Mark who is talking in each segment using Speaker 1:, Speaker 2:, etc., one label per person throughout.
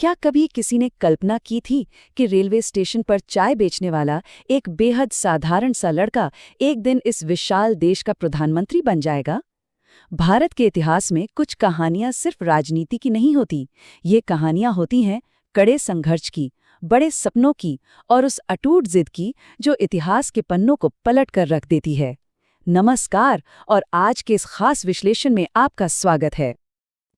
Speaker 1: क्या कभी किसी ने कल्पना की थी कि रेलवे स्टेशन पर चाय बेचने वाला एक बेहद साधारण सा लड़का एक दिन इस विशाल देश का प्रधानमंत्री बन जाएगा? भारत के इतिहास में कुछ कहानियां सिर्फ राजनीति की नहीं होती। ये कहानियां होती हैं कड़े संघर्ष की, बड़े सपनों की और उस अटूट जिद की जो इतिहास के पन्नों को पलट कर रख देती है। नमस्कार, और आज के इस खास विश्लेषण में आपका स्वागत है।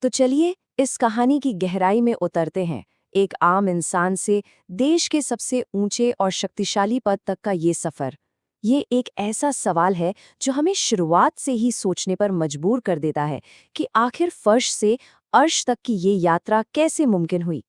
Speaker 2: तो चलिए इस कहानी की गहराई में उतरते हैं। एक आम इंसान से देश के सबसे ऊंचे और शक्तिशाली पद तक का ये सफर। ये एक ऐसा सवाल है जो हमें शुरुआत से ही सोचने पर मजबूर कर देता है कि आखिर फर्श से अर्श तक की ये यात्रा कैसे मुमकिन हुई।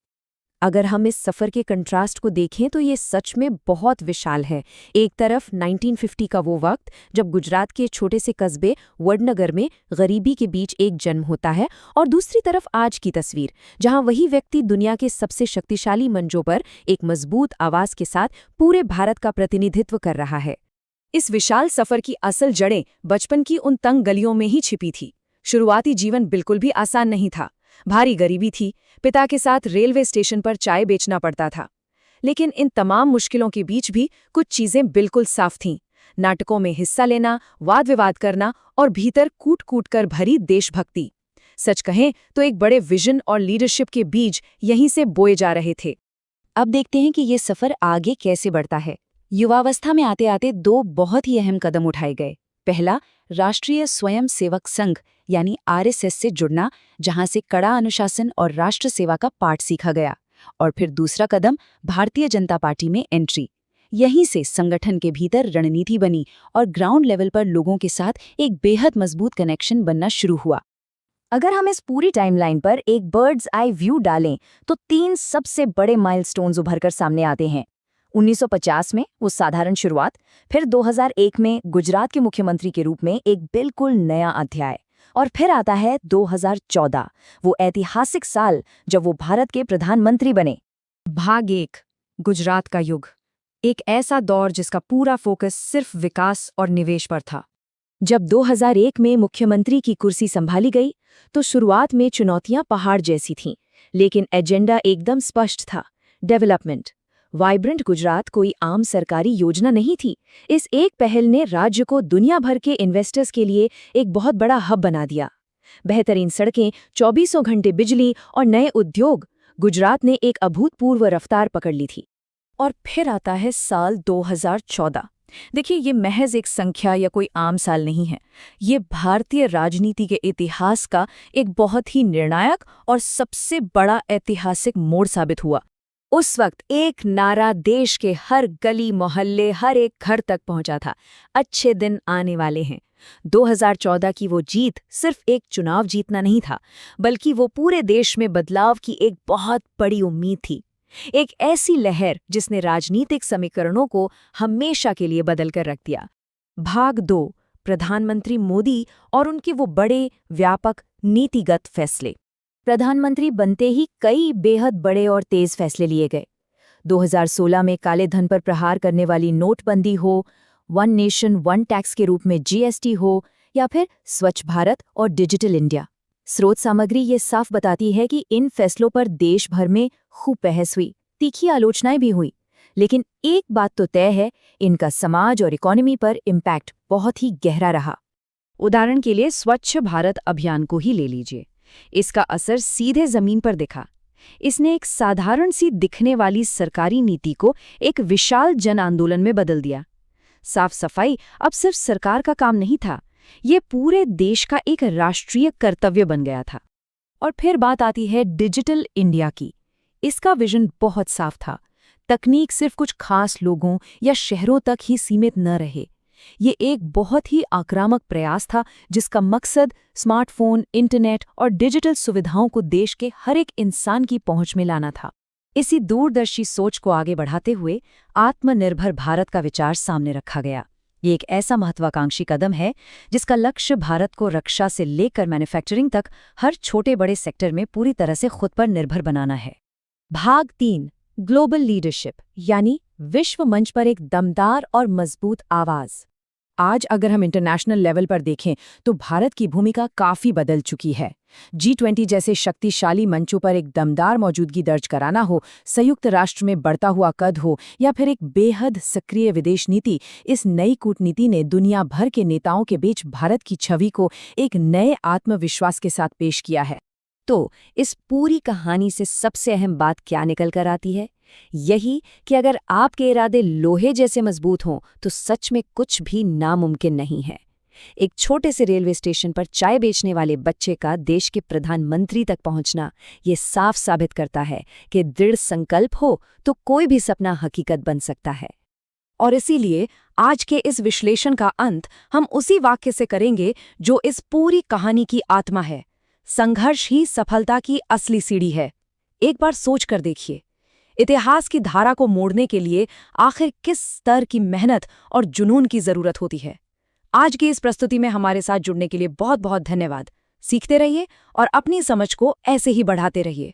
Speaker 2: अगर हम इस सफ़र के कंट्रास्ट को देखें तो ये सच में बहुत विशाल है। एक तरफ 1950 का वो वक्त जब गुजरात के छोटे से कस्बे वडनगर में गरीबी के बीच एक जन्म होता है, और दूसरी तरफ आज की तस्वीर जहां वही व्यक्ति दुनिया के सबसे शक्तिशाली मंचों पर एक मजबूत आवाज़ के साथ पूरे भारत का प्रतिनिधित्व कर रहा है। इस विशाल सफ़र की असल जड़ें बचपन की उन तंग गलियों में ही छिपी थी। शुरुआती जीवन बिल्कुल भी आसान नहीं था। भारी गरीबी थी, पिता के साथ रेलवे स्टेशन पर चाय बेचना पड़ता था। लेकिन इन तमाम मुश्किलों के बीच भी कुछ चीजें बिल्कुल साफ थीं। नाटकों में हिस्सा लेना, वाद विवाद करना और भीतर कूट कूट कर भरी देशभक्ति। सच कहें तो एक बड़े विजन और लीडरशिप के बीज यहीं से बोए जा रहे थे। अब देखते हैं कि ये सफर आगे कैसे बढ़ता है। युवावस्था में आते आते दो बहुत ही अहम कदम उठाए गए। पहला, राष्ट्रीय स्वयं सेवक संघ यानी आरएसएस से जुड़ना, जहां से कड़ा अनुशासन और राष्ट्र सेवा का पाठ सीखा गया। और फिर दूसरा कदम, भारतीय जनता पार्टी में एंट्री। यहीं से संगठन के भीतर रणनीति बनी और ग्राउंड लेवल पर लोगों के साथ एक बेहद मजबूत कनेक्शन बनना शुरू हुआ। अगर हम इस पूरी टाइमलाइन पर एक बर्ड्स आई व्यू डालें तो 3 सबसे बड़े माइलस्टोन्स उभरकर सामने आते हैं। 1950 में वो साधारण शुरुआत, फिर 2001 में गुजरात के मुख्यमंत्री के रूप में एक बिल्कुल नया अध्याय, और फिर आता है 2014, वो ऐतिहासिक साल जब वो भारत के प्रधानमंत्री बने। भाग 1, गुजरात का युग। एक ऐसा दौर जिसका पूरा फोकस सिर्फ विकास और निवेश पर था। जब 2001 में मुख्यमंत्री की कुर्सी संभाली गई तो शुरुआत में चुनौतियां पहाड़ जैसी थीं, लेकिन एजेंडा एकदम स्पष्ट था, डेवलपमेंट। वाइब्रेंट गुजरात कोई आम सरकारी योजना नहीं थी। इस एक पहल ने राज्य को दुनिया भर के इन्वेस्टर्स के लिए एक बहुत बड़ा हब बना दिया। बेहतरीन सड़कें, 24 घंटे बिजली और नए उद्योग, गुजरात ने एक अभूतपूर्व रफ्तार पकड़ ली थी। और फिर आता है साल 2014। देखिए, ये महज एक संख्या या कोई आम साल नहीं है। ये भारतीय राजनीति के इतिहास का एक बहुत ही निर्णायक और सबसे बड़ा ऐतिहासिक मोड़ साबित हुआ। उस वक्त एक नारा देश के हर गली मोहल्ले, हर एक घर तक पहुंचा था, अच्छे दिन आने वाले हैं। 2014 की वो जीत सिर्फ एक चुनाव जीतना नहीं था, बल्कि वो पूरे देश में बदलाव की एक बहुत बड़ी उम्मीद थी। एक ऐसी लहर जिसने राजनीतिक समीकरणों को हमेशा के लिए बदल कर रख दिया। भाग 2, प्रधानमंत्री मोदी और उनके वो बड़े व्यापक नीतिगत फैसले। प्रधानमंत्री बनते ही कई बेहद बड़े और तेज फैसले लिए गए। 2016 में काले धन पर प्रहार करने वाली नोटबंदी हो, वन नेशन वन टैक्स के रूप में जीएसटी हो, या फिर स्वच्छ भारत और डिजिटल इंडिया। स्रोत सामग्री ये साफ बताती है कि इन फैसलों पर देश भर में खूब बहस हुई, तीखी आलोचनाएं भी हुई। लेकिन एक बात तो तय है, इनका समाज और इकोनॉमी पर इम्पैक्ट बहुत ही गहरा रहा। उदाहरण के लिए स्वच्छ भारत अभियान को ही ले लीजिए। इसका असर सीधे जमीन पर दिखा। इसने एक साधारण सी दिखने वाली सरकारी नीति को एक विशाल जन आंदोलन में बदल दिया। साफ सफाई अब सिर्फ सरकार का काम नहीं था, ये पूरे देश का एक राष्ट्रीय कर्तव्य बन गया था। और फिर बात आती है डिजिटल इंडिया की। इसका विजन बहुत साफ था। तकनीक सिर्फ कुछ खास लोगों या शहरों तक ही सीमित न रहे। ये एक बहुत ही आक्रामक प्रयास था जिसका मकसद स्मार्टफोन, इंटरनेट और डिजिटल सुविधाओं को देश के हर एक इंसान की पहुंच में लाना था। इसी दूरदर्शी सोच को आगे बढ़ाते हुए आत्मनिर्भर भारत का विचार सामने रखा गया। ये एक ऐसा महत्वाकांक्षी कदम है जिसका लक्ष्य भारत को रक्षा से लेकर मैन्युफैक्चरिंग तक हर छोटे बड़े सेक्टर में पूरी तरह से खुद पर निर्भर बनाना है। भाग 3, ग्लोबल लीडरशिप यानी विश्व मंच पर एक दमदार और मजबूत आवाज। आज अगर हम इंटरनेशनल लेवल पर देखें तो भारत की भूमिका काफ़ी बदल चुकी है। G20 जैसे शक्तिशाली मंचों पर एक दमदार मौजूदगी दर्ज कराना हो, संयुक्त राष्ट्र में बढ़ता हुआ कद हो या फिर एक बेहद सक्रिय विदेश नीति, इस नई कूटनीति ने दुनिया भर के नेताओं के बीच भारत की छवि को एक नए आत्मविश्वास के साथ पेश किया है।
Speaker 1: तो इस पूरी कहानी से सबसे अहम बात क्या निकल कर आती है? यही कि अगर आपके इरादे लोहे जैसे मजबूत हों तो सच में कुछ भी नामुमकिन नहीं है। एक छोटे से रेलवे स्टेशन पर चाय बेचने वाले बच्चे का देश के प्रधानमंत्री तक पहुंचना ये साफ साबित करता है कि दृढ़ संकल्प हो तो कोई भी सपना हकीकत बन सकता है।
Speaker 2: और इसीलिए आज के इस विश्लेषण का अंत हम उसी वाक्य से करेंगे जो इस पूरी कहानी की आत्मा है। संघर्ष ही सफलता की असली सीढ़ी है। एक बार सोच कर देखिए, इतिहास की धारा को मोड़ने के लिए आखिर किस स्तर की मेहनत और जुनून की जरूरत होती है। आज की इस प्रस्तुति में हमारे साथ जुड़ने के लिए बहुत बहुत धन्यवाद। सीखते रहिए और अपनी समझ को ऐसे ही बढ़ाते रहिए।